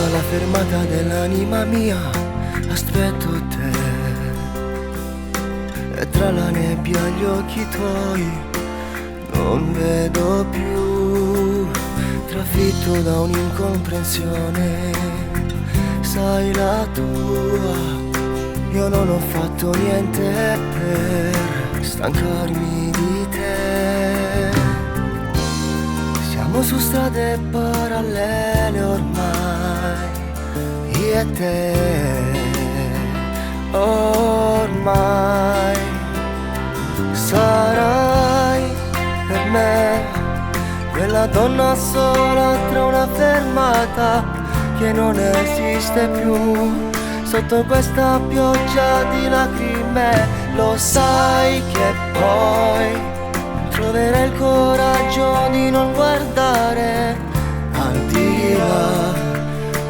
alla fermata dell'anima mia, aspetto te. E tra la nebbia e gli occhi tuoi non vedo più, trafitto da un'incomprensione, sai la tua. Io non ho fatto niente per stancarmi di te. Siamo su strade parallele ormai, io e te. Ormai sarai per me quella donna sola tra una fermata che non esiste più. Sotto questa pioggia di lacrime lo sai che poi troverai il coraggio di non guardare al di là,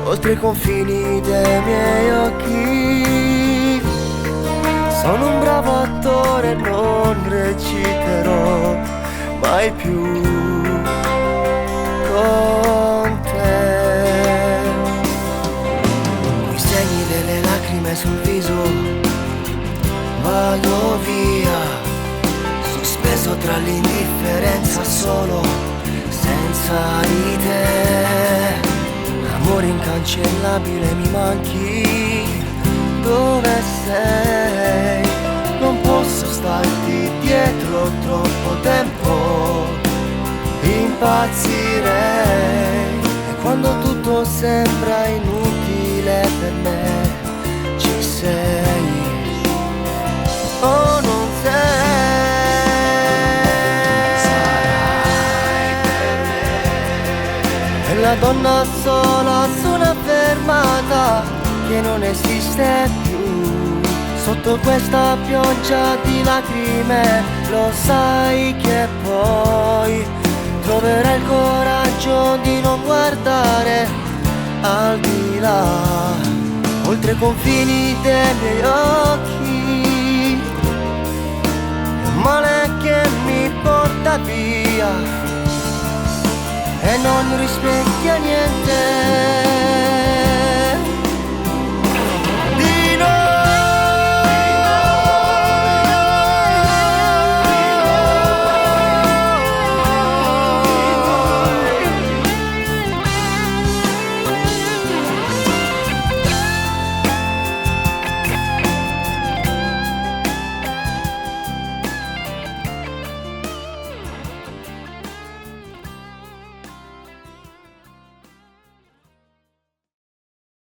oltre i confini dei miei occhi. Sono un bravo attore, non reciterò mai più con te. I segni delle lacrime sul viso, vado via, sospeso tra l'indifferenza solo, senza di te. Amore incancellabile, mi manchi, dove sei? Non posso starti dietro troppo tempo, impazzirei. E quando tutto sembra inutile per me, ci sei o non sei. Sarai per me la donna sola su una fermata che non esiste più. Sotto questa pioggia di lacrime lo sai che poi troverai il coraggio di non guardare al di là, oltre i confini dei miei occhi. Il male che mi porta via e non rispecchia niente.